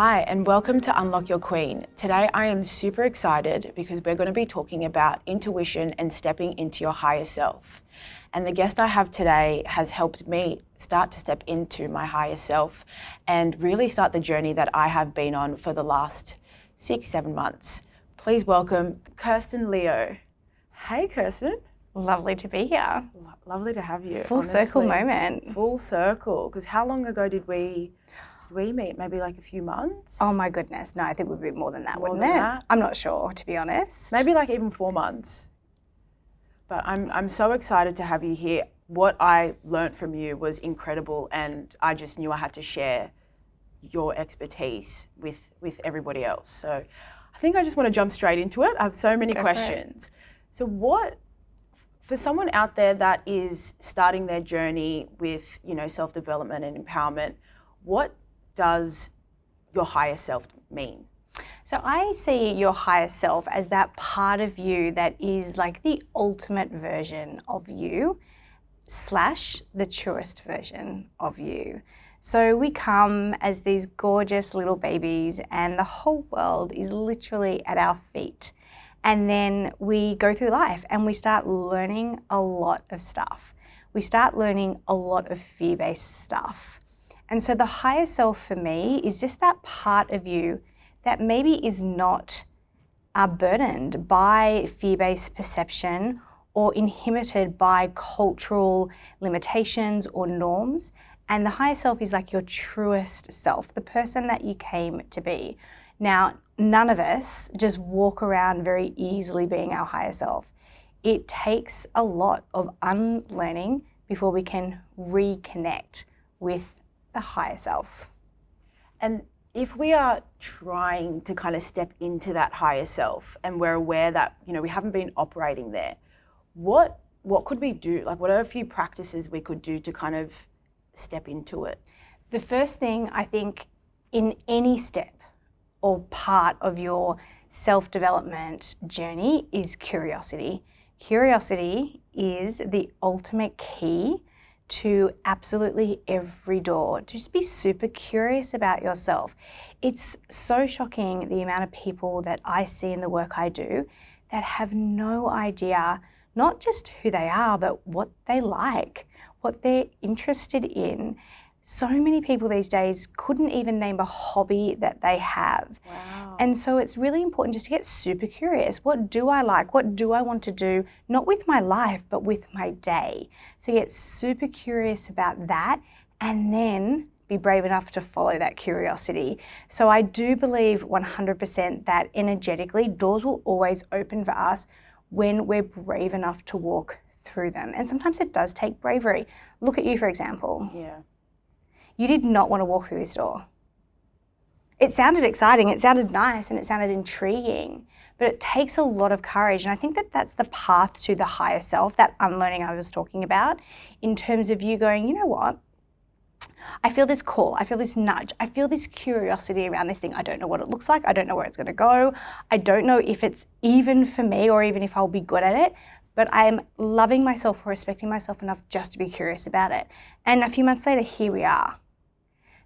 Hi, and welcome to Unlock Your Queen. Today I am super excited because we're going to be talking about intuition and stepping into your higher self. And the guest I have today has helped me start to step into my higher self and really start the journey that I have been on for the last 6-7 months. Please welcome Kirsten Leo. Hey, Kirsten. Lovely to be here. Lovely to have you. Full circle moment. Full circle. Because how long ago did we meet? Maybe like a few months? Oh my goodness. No, I think we'd be more than that, wouldn't than it? that? I'm not sure, to be honest. Maybe like even 4 months. But I'm so excited to have you here. What I learnt from you was incredible, and I just knew I had to share your expertise with everybody else. So I think I just want to jump straight into it. I have so many questions. So for someone out there that is starting their journey with, self-development and empowerment, what does your higher self mean? So I see your higher self as that part of you that is like the ultimate version of you / the truest version of you. So we come as these gorgeous little babies and the whole world is literally at our feet. And then we go through life and we start learning a lot of stuff. We start learning a lot of fear-based stuff. And so the higher self for me is just that part of you that maybe is not burdened by fear-based perception or inhibited by cultural limitations or norms. And the higher self is like your truest self, the person that you came to be. Now, none of us just walk around very easily being our higher self. It takes a lot of unlearning before we can reconnect with the higher self. And if we are trying to kind of step into that higher self and we're aware that, we haven't been operating there, what could we do? Like, what are a few practices we could do to kind of step into it? The first thing I think in any step or part of your self-development journey is curiosity. Curiosity is the ultimate key to absolutely every door. Just be super curious about yourself. It's so shocking the amount of people that I see in the work I do that have no idea, not just who they are, but what they like, what they're interested in. So many people these days couldn't even name a hobby that they have. Wow. And so it's really important just to get super curious. What do I like? What do I want to do? Not with my life, but with my day. So get super curious about that and then be brave enough to follow that curiosity. So I do believe 100% that energetically doors will always open for us when we're brave enough to walk through them. And sometimes it does take bravery. Look at you, for example. Yeah. You did not want to walk through this door. It sounded exciting, it sounded nice, and it sounded intriguing, but it takes a lot of courage. And I think that that's the path to the higher self, that unlearning I was talking about, in terms of you going, you know what? I feel this call, I feel this nudge, I feel this curiosity around this thing. I don't know what it looks like, I don't know where it's going to go, I don't know if it's even for me or even if I'll be good at it, but I'm loving myself or respecting myself enough just to be curious about it. And a few months later, here we are.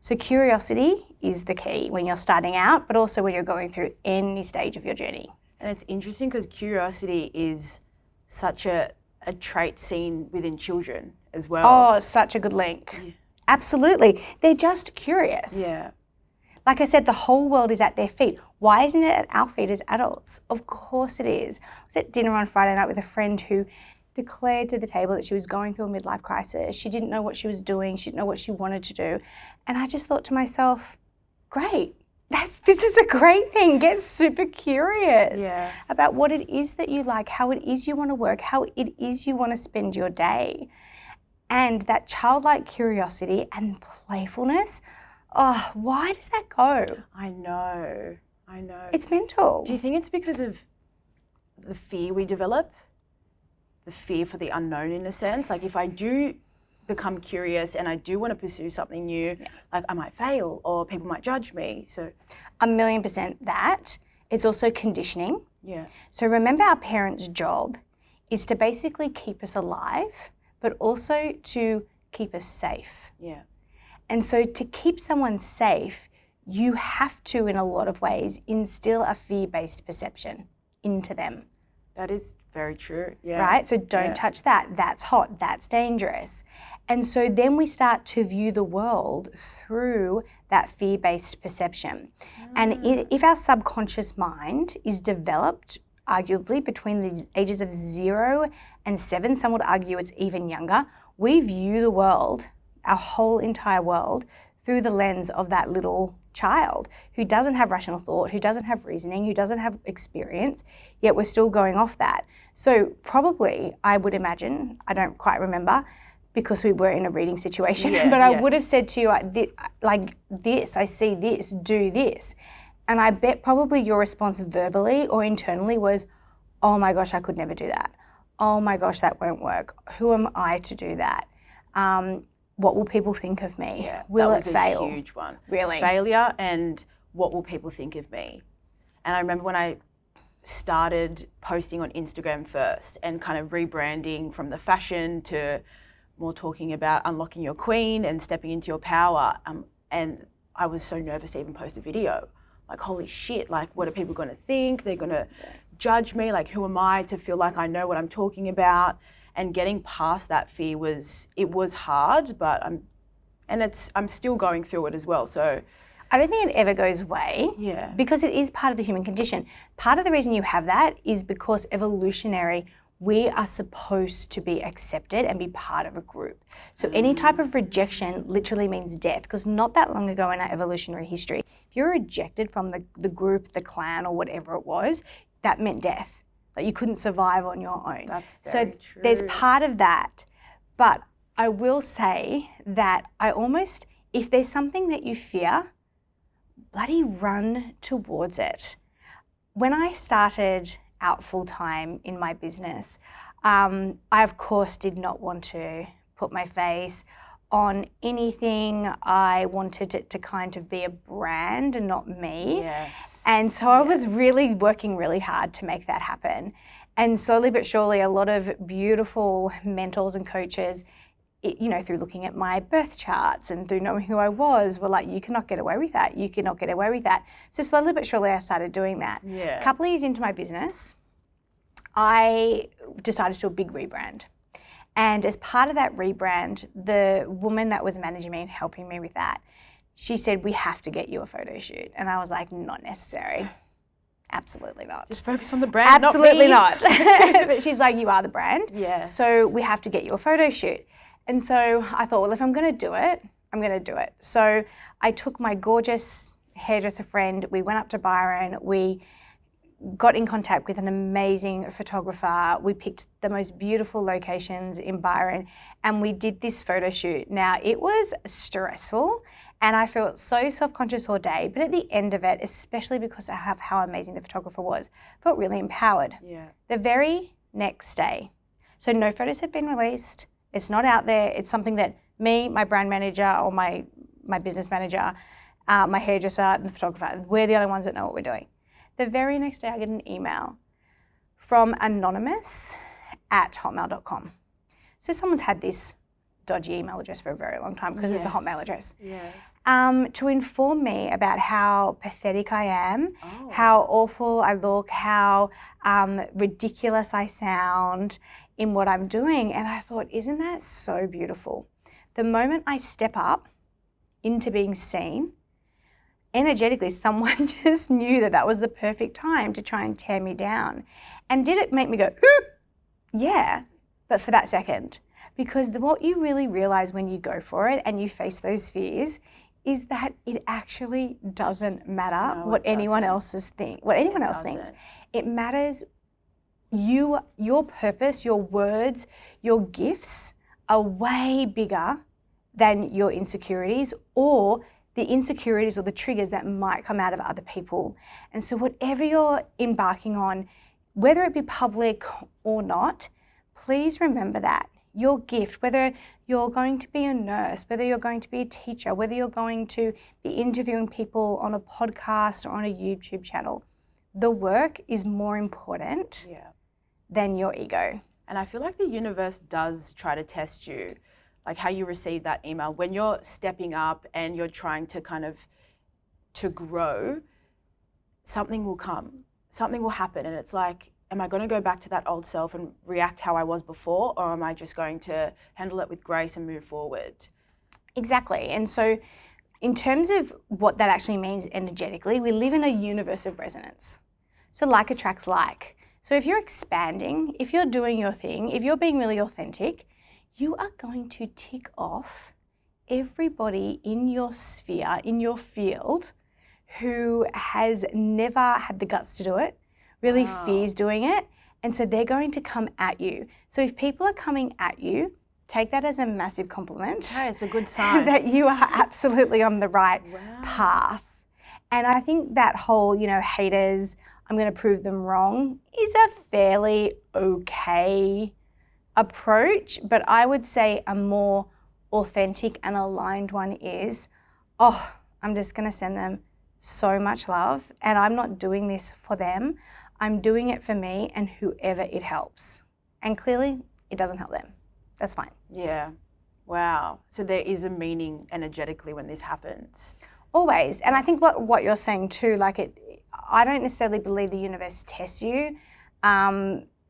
So curiosity is the key when you're starting out, but also when you're going through any stage of your journey. And it's interesting because curiosity is such a trait seen within children as well. Oh, such a good link. Yeah. Absolutely. They're just curious. Yeah. Like I said, the whole world is at their feet. Why isn't it at our feet as adults? Of course it is. I was at dinner on Friday night with a friend who declared to the table that she was going through a midlife crisis. She didn't know what she was doing. She didn't know what she wanted to do. And I just thought to myself, great. This is a great thing. Get super curious about what it is that you like, how it is you want to work, how it is you want to spend your day. And that childlike curiosity and playfulness, oh, why does that go? I know. It's mental. Do you think it's because of the fear we develop? The fear for the unknown, in a sense? Like, if I do become curious and I do want to pursue something new, like I might fail or people might judge me. So 1,000,000% that. It's also conditioning. Yeah. So remember, our parents' job is to basically keep us alive, but also to keep us safe. Yeah. And so to keep someone safe, you have to, in a lot of ways, instill a fear-based perception into them. That is very true. Yeah. Right? So don't touch that. That's hot. That's dangerous. And so then we start to view the world through that fear-based perception. And if our subconscious mind is developed, arguably, between the ages of 0 and 7, some would argue it's even younger, we view the world, our whole entire world, through the lens of that little child who doesn't have rational thought, who doesn't have reasoning, who doesn't have experience, yet we're still going off that. So probably, I would imagine, I don't quite remember, because we were in a reading situation, but I would have said to you, like this, I see this, do this. And I bet probably your response verbally or internally was, oh my gosh, I could never do that. Oh my gosh, that won't work. Who am I to do that? What will people think of me? Yeah, will that was it fail? A huge one. Really? Failure and what will people think of me? And I remember when I started posting on Instagram first and kind of rebranding from the fashion to more talking about unlocking your queen and stepping into your power. And I was so nervous to even post a video. Like, holy shit, like, what are people going to think? They're going to judge me. Like, who am I to feel like I know what I'm talking about? And getting past that fear was hard, but I'm still going through it as well. So I don't think it ever goes away. Yeah. Because it is part of the human condition. Part of the reason you have that is because evolutionary, we are supposed to be accepted and be part of a group. So any type of rejection literally means death, because not that long ago in our evolutionary history, if you're rejected from the group, the clan, or whatever it was, that meant death. Like you couldn't survive on your own. That's very true. There's part of that. But I will say that if there's something that you fear, bloody run towards it. When I started out full-time in my business, I of course did not want to put my face on anything. I wanted it to kind of be a brand and not me. Yes. And so I was really working really hard to make that happen. And slowly but surely, a lot of beautiful mentors and coaches, through looking at my birth charts and through knowing who I was, were like, you cannot get away with that. You cannot get away with that. So slowly but surely, I started doing that. Yeah. A couple of years into my business, I decided to do a big rebrand. And as part of that rebrand, the woman that was managing me and helping me with that, she said, we have to get you a photo shoot. And I was like, not necessary. Absolutely not. Just focus on the brand, absolutely not not. But she's like, you are the brand. Yeah. So we have to get you a photo shoot. And so I thought, well, if I'm going to do it, I'm going to do it. So I took my gorgeous hairdresser friend. We went up to Byron. We got in contact with an amazing photographer. We picked the most beautiful locations in Byron and we did this photo shoot. Now, it was stressful and I felt so self-conscious all day, but at the end of it, especially because of how amazing the photographer was, I felt really empowered. Yeah. The very next day, so no photos had been released. It's not out there. It's something that me, my brand manager or my business manager, my hairdresser and the photographer, we're the only ones that know what we're doing. The very next day I get an email from anonymous@hotmail.com. So someone's had this dodgy email address for a very long time because it's a Hotmail address. Yes. To inform me about how pathetic I am, how awful I look, how ridiculous I sound in what I'm doing. And I thought, isn't that so beautiful? The moment I step up into being seen, energetically, someone just knew that was the perfect time to try and tear me down. And did it make me go, ooh? Yeah, but for that second. Because what you really realize when you go for it and you face those fears is that it actually doesn't matter what anyone else thinks. It matters your purpose, your words, your gifts are way bigger than your insecurities or the insecurities or the triggers that might come out of other people. And so whatever you're embarking on, whether it be public or not, please remember that. Your gift, whether you're going to be a nurse, whether you're going to be a teacher, whether you're going to be interviewing people on a podcast or on a YouTube channel, the work is more important than your ego. And I feel like the universe does try to test you, like how you receive that email when you're stepping up and you're trying to kind of to grow, something will come, something will happen. And it's like, am I going to go back to that old self and react how I was before? Or am I just going to handle it with grace and move forward? Exactly. And so in terms of what that actually means energetically, we live in a universe of resonance. So like attracts like. So if you're expanding, if you're doing your thing, if you're being really authentic, you are going to tick off everybody in your sphere, in your field, who has never had the guts to do it, really fears doing it, and so they're going to come at you. So if people are coming at you, take that as a massive compliment. Okay, it's a good sign. That you are absolutely on the right path. And I think that whole, haters, I'm going to prove them wrong, is a fairly okay approach, but I would say a more authentic and aligned one is, I'm just going to send them so much love, and I'm not doing this for them. I'm doing it for me and whoever it helps. And clearly, it doesn't help them. That's fine. Yeah. Wow. So there is a meaning energetically when this happens. Always. And I think what you're saying too, I don't necessarily believe the universe tests you,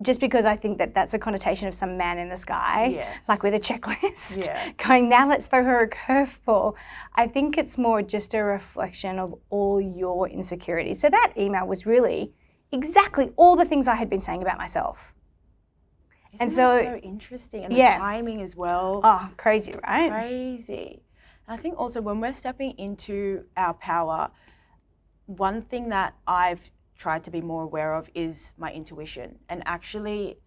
just because I think that that's a connotation of some man in the sky, like with a checklist, going, now let's throw her a curveball. I think it's more just a reflection of all your insecurities. So that email was really exactly all the things I had been saying about myself. Isn't that so interesting? And the timing as well. Oh, crazy, right? Crazy. And I think also when we're stepping into our power, one thing that I've tried to be more aware of is my intuition, and actually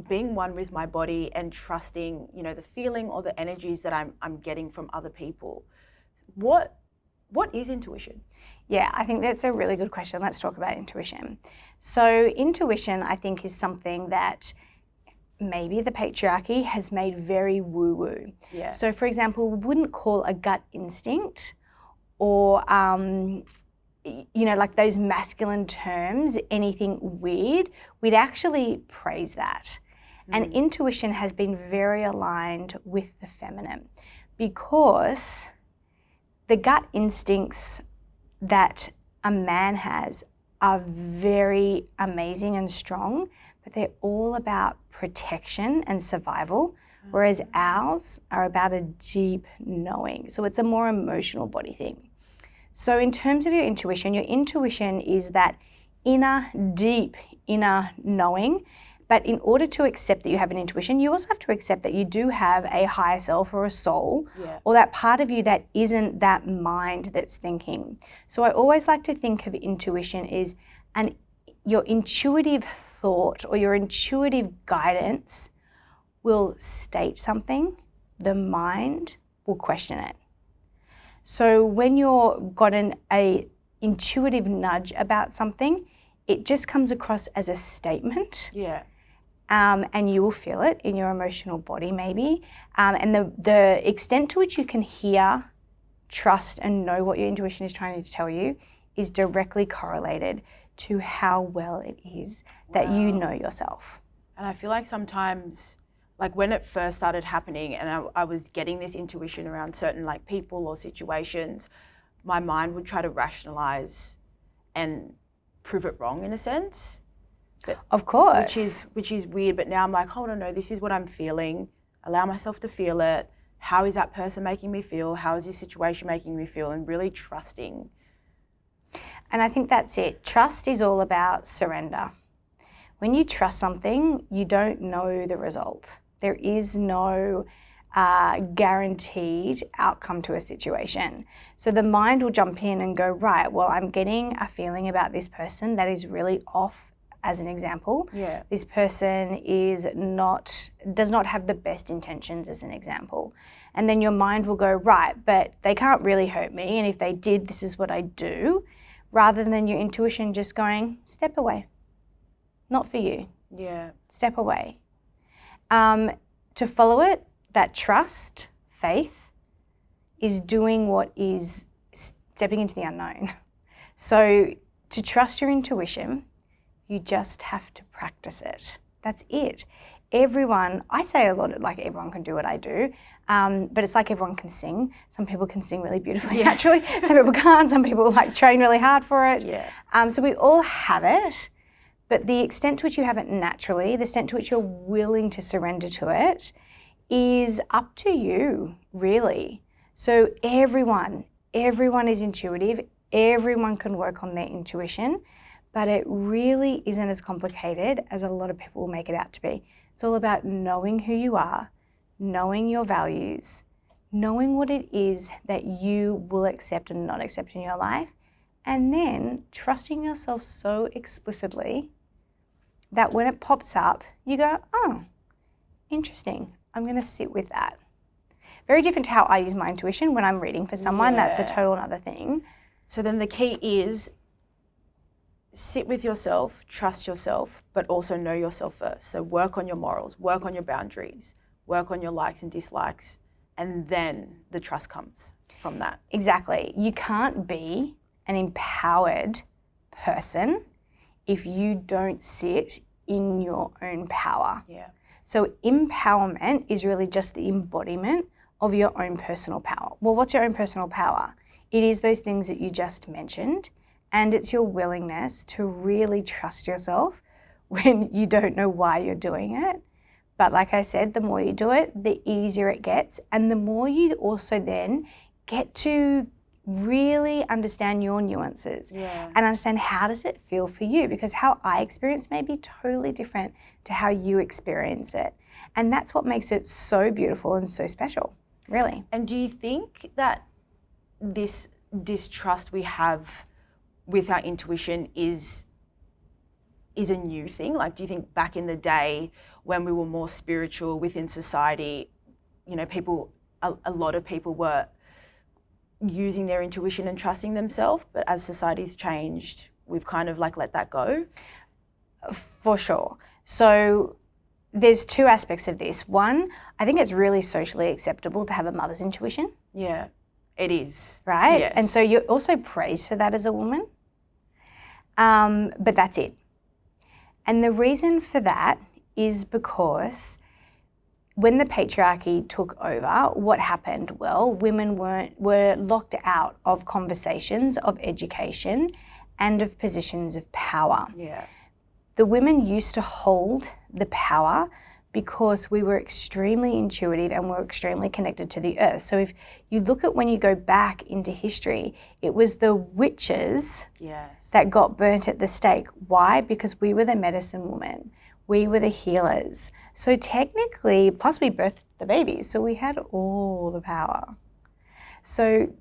being one with my body and trusting, the feeling or the energies that I'm getting from other people. What is intuition? Yeah, I think that's a really good question. Let's talk about intuition. So intuition, I think, is something that maybe the patriarchy has made very woo-woo. Yeah. So for example, we wouldn't call a gut instinct or like those masculine terms, anything weird. We'd actually praise that. And intuition has been very aligned with the feminine, because the gut instincts that a man has are very amazing and strong, but they're all about protection and survival, whereas ours are about a deep knowing. So it's a more emotional body thing. So in terms of your intuition is that deep inner knowing. But in order to accept that you have an intuition, you also have to accept that you do have a higher self or a soul, or that part of you that isn't that mind that's thinking. So I always like to think of intuition as your intuitive thought or your intuitive guidance will state something, the mind will question it. So when you're got an intuitive nudge about something, it just comes across as a statement. Yeah. And you will feel it in your emotional body maybe. And the extent to which you can hear, trust and know what your intuition is trying to tell you is directly correlated to how well it is that you know yourself. And I feel like sometimes, like when it first started happening and I was getting this intuition around certain people or situations, my mind would try to rationalize and prove it wrong in a sense. But, of course. Which is weird, but now I'm like, hold on, no, this is what I'm feeling. Allow myself to feel it. How is that person making me feel? How is this situation making me feel? And really trusting. And I think that's it. Trust is all about surrender. When you trust something, you don't know the result. There is no guaranteed outcome to a situation. So the mind will jump in and go, right, well, I'm getting a feeling about this person that is really off, as an example. Yeah. This person does not have the best intentions, as an example. And then your mind will go, right, but they can't really hurt me, and if they did, this is what I do, rather than your intuition just going, step away. Not for you. Yeah. Step away. To follow it, that trust, faith, is doing what is stepping into the unknown. So to trust your intuition, you just have to practice it. That's it. everyone, I say a lot of like everyone can do what I do, but it's like everyone can sing. Some people can sing really beautifully naturally, some people can't, some people like train really hard for it. So we all have it, but the extent to which you have it naturally, the extent to which you're willing to surrender to it is up to you, really. So everyone is intuitive, everyone can work on their intuition, but it really isn't as complicated as a lot of people will make it out to be. It's all about knowing who you are, knowing your values, knowing what it is that you will accept and not accept in your life, and then trusting yourself so explicitly that when it pops up, you go, oh, interesting, I'm going to sit with that. Very different to how I use my intuition when I'm reading for someone. That's a total other thing. So then the key is sit with yourself, trust yourself, but also know yourself first. So work on your morals, work on your boundaries, work on your likes and dislikes, and then the trust comes from that. Exactly. You can't be an empowered person if you don't sit in your own power. So empowerment is really just the embodiment of your own personal power. Well, what's your own personal power? It is those things that you just mentioned, and it's your willingness to really trust yourself when you don't know why you're doing it. But like I said, the more you do it, the easier it gets, and the more you also then get to really understand your nuances and understand how does it feel for you, because how I experience may be totally different to how you experience it. And that's what makes it so beautiful and so special, really. And do you think that this distrust we have with our intuition is a new thing? Like, do you think back in the day when we were more spiritual within society, you know, a lot of people were using their intuition and trusting themselves, but as society's changed, we've kind of like let that go? For sure. So there's two aspects of this. One, I think it's really socially acceptable to have a mother's intuition. Yeah, it is. Right? Yes. And so you're also praised for that as a woman. But that's it. And the reason for that is because when the patriarchy took over, what happened? Well, women were locked out of conversations, of education, and of positions of power. The women used to hold the power because we were extremely intuitive and were extremely connected to the earth. So if you look at when you go back into history, it was the witches that got burnt at the stake. Why? Because we were the medicine woman. We were the healers. So technically, plus we birthed the babies, so we had all the power. So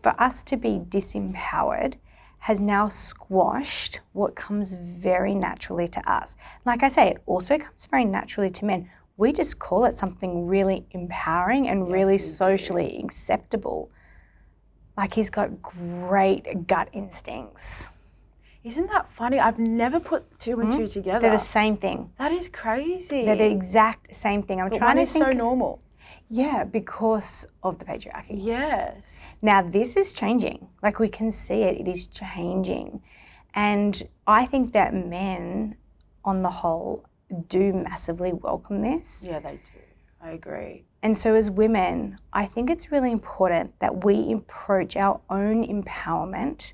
for us to be disempowered has now squashed what comes very naturally to us. Like I say, it also comes very naturally to men. We just call it something really empowering and really socially acceptable. Like he's got great gut instincts. Isn't that funny? I've never put two and two together. They're the same thing. That is crazy. They're the exact same thing. But one is so normal. Yeah, because of the patriarchy. Yes. Now this is changing. Like we can see it, it is changing. And I think that men, on the whole, do massively welcome this. Yeah, they do. I agree. And so as women, I think it's really important that we approach our own empowerment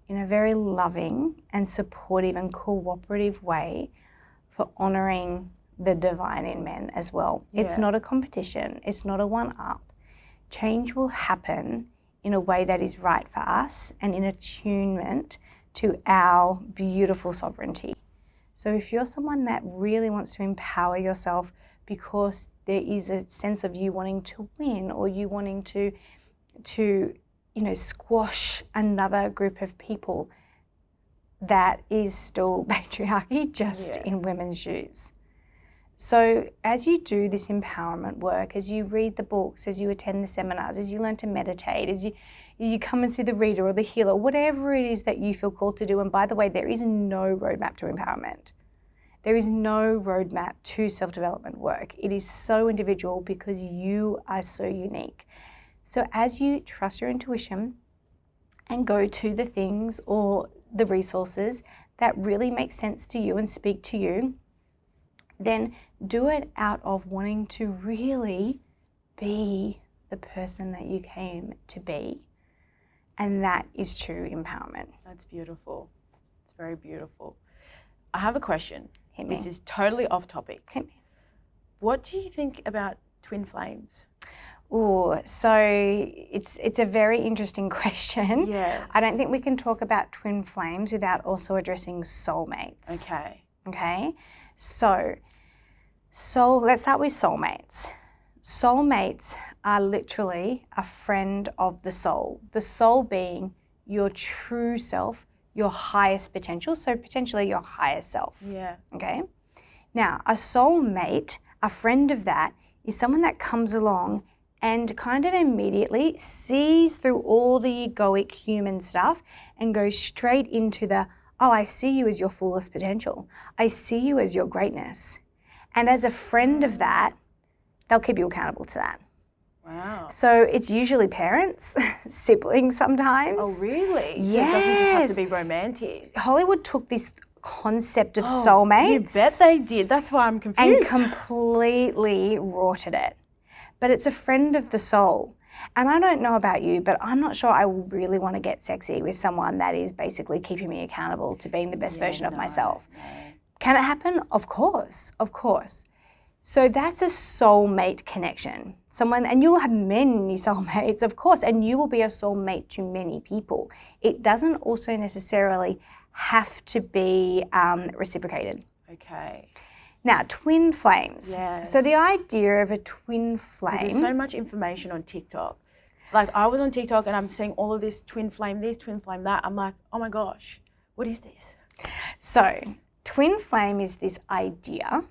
in a very loving and supportive and cooperative way for honouring the divine in men as well. It's not a competition. It's not a one-up. Change will happen in a way that is right for us and in attunement to our beautiful sovereignty. So if you're someone that really wants to empower yourself because there is a sense of you wanting to win or you wanting to squash another group of people, that is still patriarchy, just in women's shoes. So as you do this empowerment work, as you read the books, as you attend the seminars, as you learn to meditate, as you come and see the reader or the healer, whatever it is that you feel called to do. And by the way, there is no roadmap to empowerment. There is no roadmap to self-development work. It is so individual because you are so unique. So as you trust your intuition and go to the things or the resources that really make sense to you and speak to you, then do it out of wanting to really be the person that you came to be. And that is true empowerment. That's beautiful. It's very beautiful. I have a question. Hit me. This is totally off topic. Hit me. What do you think about twin flames? Oh, so it's a very interesting question. Yes. I don't think we can talk about twin flames without also addressing soulmates. Okay. Okay? So let's start with soulmates. Soulmates are literally a friend of the soul being your true self, your highest potential, so potentially your higher self. Yeah. Okay? Now, a soulmate, a friend of that, is someone that comes along and kind of immediately sees through all the egoic human stuff and goes straight into the, oh, I see you as your fullest potential. I see you as your greatness. And as a friend of that, they'll keep you accountable to that. Wow. So it's usually parents, siblings sometimes. Oh, really? Yes. So it doesn't just have to be romantic. Hollywood took this concept of soulmates. You bet they did. That's why I'm confused. And completely rorted it. But it's a friend of the soul. And I don't know about you, but I'm not sure I really want to get sexy with someone that is basically keeping me accountable to being the best version of myself. No. Can it happen? Of course, of course. So that's a soulmate connection. Someone, and you'll have many soulmates, of course, and you will be a soulmate to many people. It doesn't also necessarily have to be reciprocated. Okay. Now, twin flames. Yes. So the idea of a twin flame. There's so much information on TikTok. Like I was on TikTok and I'm seeing all of this twin flame, this twin flame, that. I'm like, oh my gosh, what is this? So twin flame is this idea,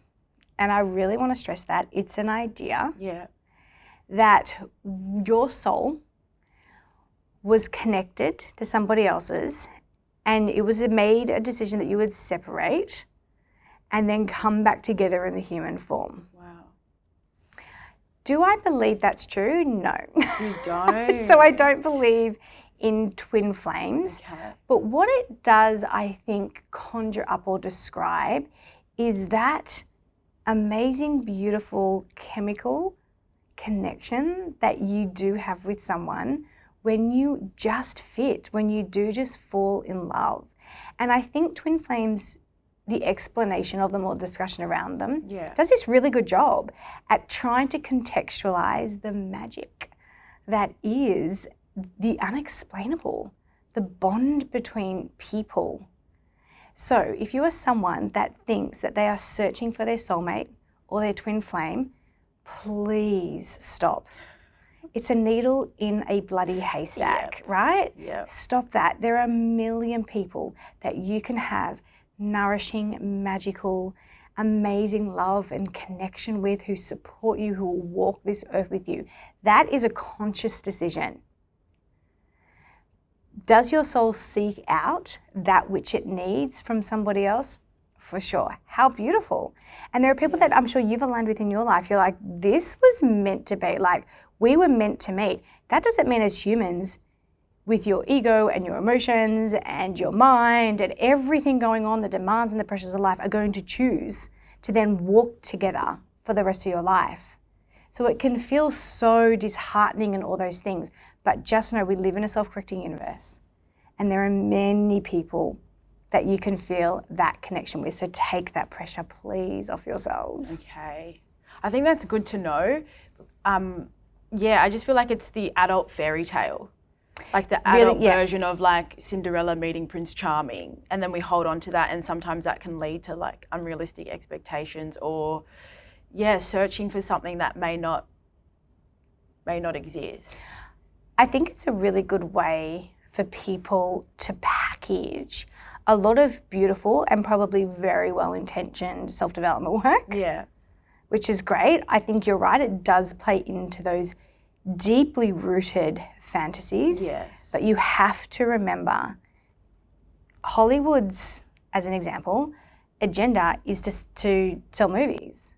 and I really want to stress that it's an idea. Yeah. That your soul was connected to somebody else's, and it was made a decision that you would separate and then come back together in the human form. Wow. Do I believe that's true? No. You don't? So I don't believe in twin flames. Okay. But what it does, I think, conjure up or describe is that amazing, beautiful chemical connection that you do have with someone when you just fit, when you do just fall in love. And I think twin flames, the explanation of them or discussion around them, does this really good job at trying to contextualize the magic that is the unexplainable, the bond between people. So if you are someone that thinks that they are searching for their soulmate or their twin flame, please stop. It's a needle in a bloody haystack, right? Yeah. Stop that. There are a million people that you can have nourishing, magical, amazing love and connection with, who support you, who will walk this earth with you. That is a conscious decision. Does your soul seek out that which it needs from somebody else? For sure. How beautiful. And there are people that I'm sure you've aligned with in your life. You're like, this was meant to be. Like, we were meant to meet. That doesn't mean as humans, with your ego and your emotions and your mind and everything going on, the demands and the pressures of life, are going to choose to then walk together for the rest of your life. So it can feel so disheartening and all those things, but just know we live in a self-correcting universe, and there are many people that you can feel that connection with. So take that pressure, please, off yourselves. Okay. I think that's good to know. I just feel like it's the adult fairy tale. Like the adult version of like Cinderella meeting Prince Charming, and then we hold on to that, and sometimes that can lead to like unrealistic expectations or searching for something that may not exist. I think it's a really good way for people to package a lot of beautiful and probably very well-intentioned self-development work. Yeah. Which is great. I think you're right, it does play into those deeply rooted fantasies. Yes. But you have to remember, Hollywood's, as an example, agenda is just to sell movies.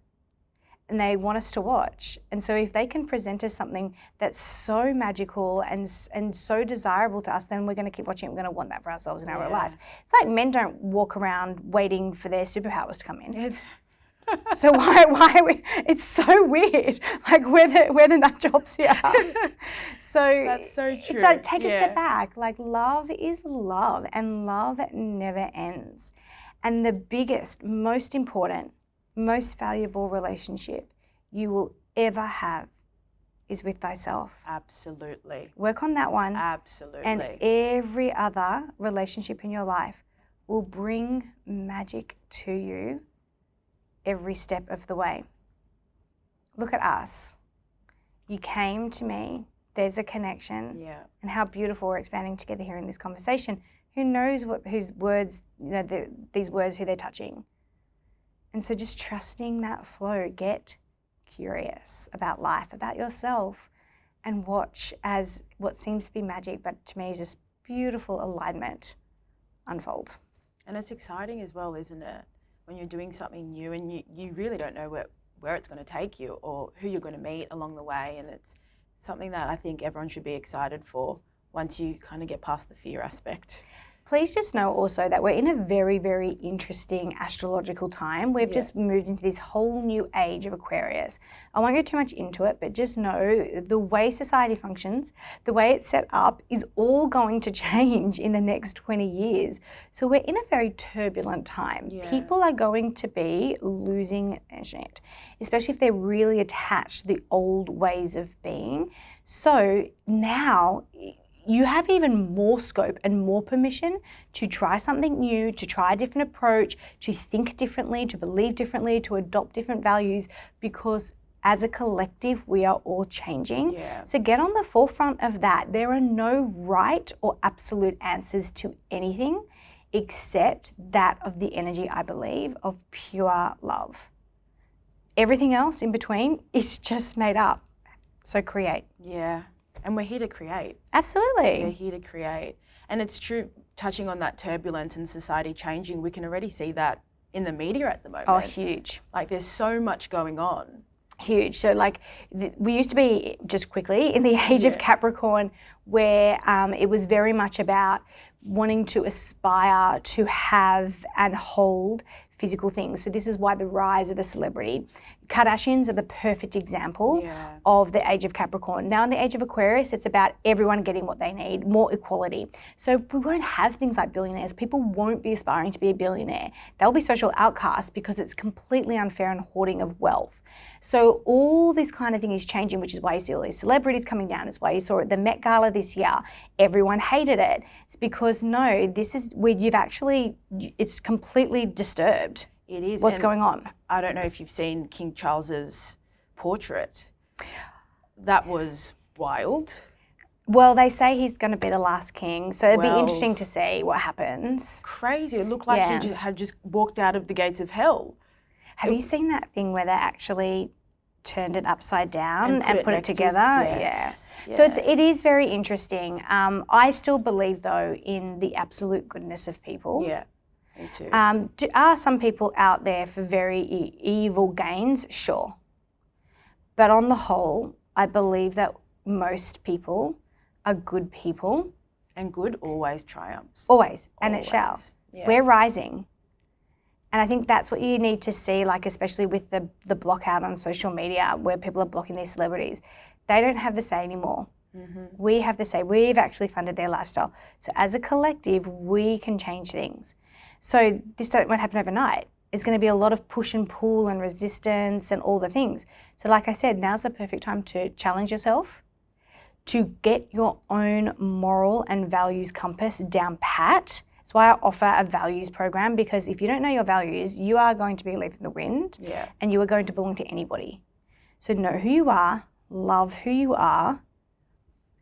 And they want us to watch. And so if they can present us something that's so magical and so desirable to us, then we're going to keep watching it. We're going to want that for ourselves in our real life. It's like men don't walk around waiting for their superpowers to come in. So why are we? It's so weird. Like we're the nut jobs here. So That's so true. It's like take a step back. Like love is love, and love never ends. And the biggest, most important, most valuable relationship you will ever have is with thyself. Absolutely. Work on that one. Absolutely. And every other relationship in your life will bring magic to you every step of the way. Look at us. You came to me. There's a connection. Yeah. And how beautiful we're expanding together here in this conversation. Who knows whose words, these words, who they're touching. And so just trusting that flow. Get curious about life, about yourself, and watch as what seems to be magic, but to me is just beautiful alignment unfold. And it's exciting as well, isn't it? When you're doing something new and you really don't know where it's going to take you or who you're going to meet along the way. And it's something that I think everyone should be excited for once you kind of get past the fear aspect. Please just know also that we're in a very, very interesting astrological time. We've just moved into this whole new age of Aquarius. I won't go too much into it, but just know the way society functions, the way it's set up is all going to change in the next 20 years. So we're in a very turbulent time. Yeah. People are going to be losing their shit, especially if they're really attached to the old ways of being. So now you have even more scope and more permission to try something new, to try a different approach, to think differently, to believe differently, to adopt different values, because as a collective, we are all changing. Yeah. So get on the forefront of that. There are no right or absolute answers to anything except that of the energy, I believe, of pure love. Everything else in between is just made up. So create. Yeah. And we're here to create. Absolutely. We're here to create. And it's true, touching on that turbulence and society changing, we can already see that in the media at the moment. Oh, huge. Like there's so much going on. Huge. So like we used to be, just quickly, in the age of Capricorn, where it was very much about wanting to aspire to have and hold physical things. So this is why the rise of the celebrity. Kardashians are the perfect example of the age of Capricorn. Now in the age of Aquarius, it's about everyone getting what they need, more equality. So we won't have things like billionaires. People won't be aspiring to be a billionaire. They'll be social outcasts because it's completely unfair and hoarding of wealth. So all this kind of thing is changing, which is why you see all these celebrities coming down. It's why you saw at the Met Gala this year. Everyone hated it. It's because no, this is where it's completely disturbed. It is. What's going on? I don't know if you've seen King Charles's portrait. That was wild. Well, they say he's going to be the last king, so it'd be interesting to see what happens. Crazy. It looked like he had just walked out of the gates of hell. Have you seen that thing where they actually turned it upside down and put it together? Yes. Yeah. So it is very interesting. I still believe, though, in the absolute goodness of people. Yeah, me too. Are some people out there for very evil gains? Sure. But on the whole, I believe that most people are good people. And good always triumphs. Always. And it shall. Yeah. We're rising. And I think that's what you need to see, like especially with the block out on social media where people are blocking these celebrities. They don't have the say anymore. Mm-hmm. We have the say. We've actually funded their lifestyle. So as a collective, we can change things. So this won't happen overnight. It's going to be a lot of push and pull and resistance and all the things. So like I said, now's the perfect time to challenge yourself, to get your own moral and values compass down pat. That's why I offer a values program, because if you don't know your values, you are going to be a leaf in the wind and you are going to belong to anybody. So know who you are, love who you are,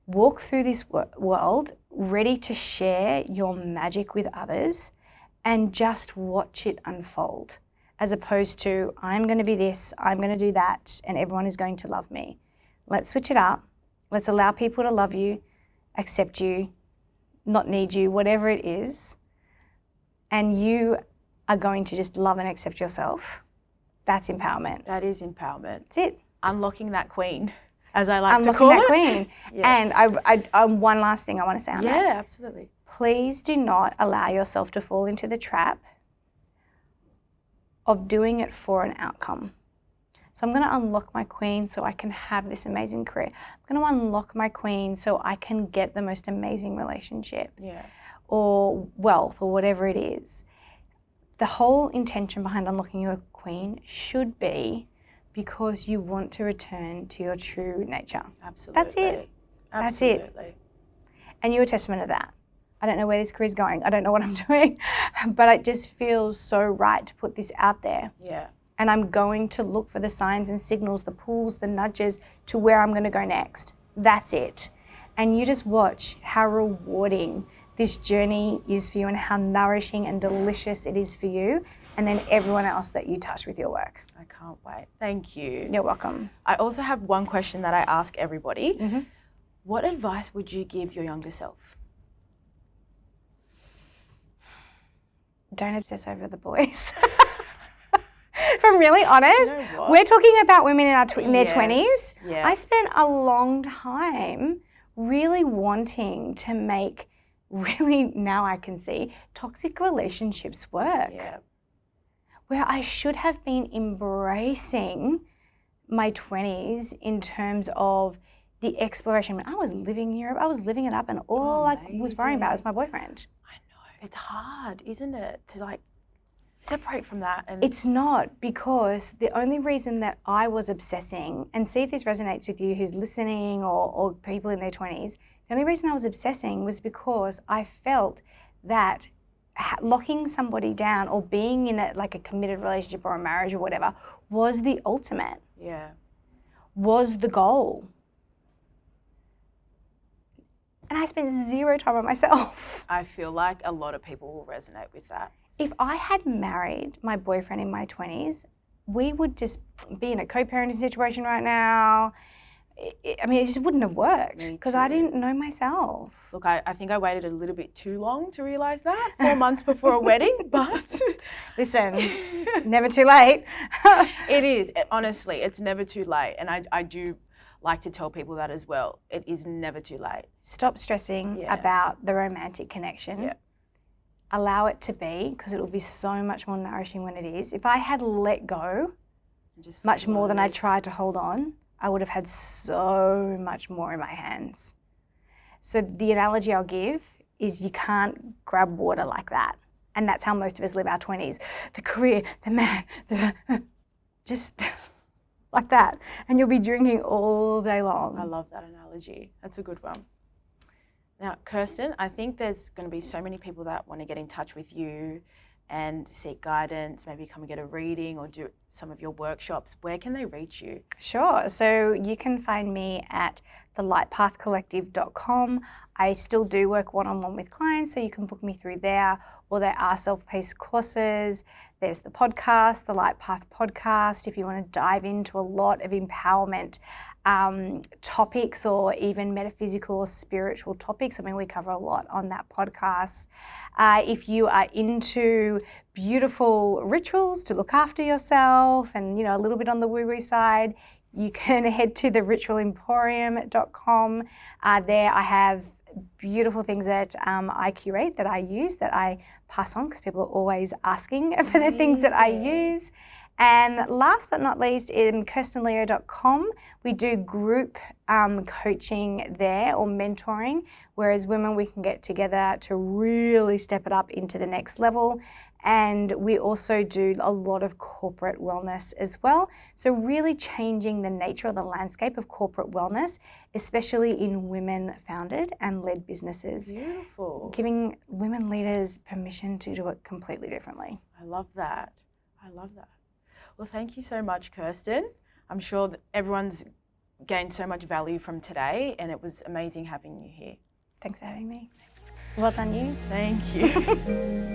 walk through this world ready to share your magic with others and just watch it unfold, as opposed to I'm going to be this, I'm going to do that, and everyone is going to love me. Let's switch it up. Let's allow people to love you, accept you, not need you, whatever it is. And you are going to just love and accept yourself. That's empowerment. That is empowerment. That's it. Unlocking that queen, as I like to call it. Unlocking that queen. And I one last thing I want to say on that. Yeah, absolutely. Please do not allow yourself to fall into the trap of doing it for an outcome. So I'm going to unlock my queen so I can have this amazing career. I'm going to unlock my queen so I can get the most amazing relationship. Yeah. Or wealth or whatever it is. The whole intention behind unlocking your queen should be because you want to return to your true nature. Absolutely. That's it. Absolutely. That's it. And you're a testament of that. I don't know where this career is going. I don't know what I'm doing, but it just feels so right to put this out there. Yeah. And I'm going to look for the signs and signals, the pulls, the nudges to where I'm going to go next. That's it. And you just watch how rewarding this journey is for you and how nourishing and delicious it is for you and then everyone else that you touch with your work. I can't wait. Thank you. You're welcome. I also have one question that I ask everybody. Mm-hmm. What advice would you give your younger self? Don't obsess over the boys. If I'm really honest, You know what? we're talking about women in their Yes, 20s. yeah. I spent a long time really wanting to make really, now I can see, toxic relationships work. Yeah. Where I should have been embracing my 20s in terms of the exploration. When I was living in Europe, I was living it up and all I was worrying about was my boyfriend. I know. It's hard, isn't it? To like separate from that. And It's not, because the only reason that I was obsessing, and see if this resonates with you who's listening or people in their 20s, the only reason I was obsessing was because I felt that locking somebody down or being in a committed relationship or a marriage or whatever was the ultimate, yeah. was the goal. And I spent zero time on myself. I feel like a lot of people will resonate with that. If I had married my boyfriend in my 20s, we would just be in a co-parenting situation right now. I mean, it just wouldn't have worked because I didn't know myself. Look, I think I waited a little bit too long to realise that, 4 months before a wedding, but Listen, never too late. it is. Honestly, it's never too late. And I do like to tell people that as well. It is never too late. Stop stressing about the romantic connection. Yeah. Allow it to be, because it will be so much more nourishing when it is. If I had let go Just much more than I flow. tried to hold on, I would have had so much more in my hands. So the analogy I'll give is you can't grab water like that. And that's how most of us live our 20s. The career, the man, just like that. And you'll be drinking all day long. I love that analogy. That's a good one. Now, Kirsten, I think there's going to be so many people that want to get in touch with you and seek guidance, maybe come and get a reading or do some of your workshops. Where can they reach you? Sure. So you can find me at thelightpathcollective.com. I still do work one-on-one with clients, so you can book me through there, or there are self-paced courses. There's the podcast, the Light Path podcast, if you want to dive into a lot of empowerment topics or even metaphysical or spiritual topics. I mean, we cover a lot on that podcast. If you are into beautiful rituals to look after yourself and, a little bit on the woo-woo side, you can head to theritualemporium.com. There I have beautiful things that I curate, that I use, that I pass on, because people are always asking for the things that I use. And last but not least, in kirstenleo.com, we do group coaching there, or mentoring, whereas women, we can get together to really step it up into the next level. And we also do a lot of corporate wellness as well. So really changing the nature of the landscape of corporate wellness, especially in women-founded and led businesses. Beautiful. Giving women leaders permission to do it completely differently. I love that. I love that. Well, thank you so much, Kirsten. I'm sure that everyone's gained so much value from today, and it was amazing having you here. Thanks for having me. Well done, you. Thank you.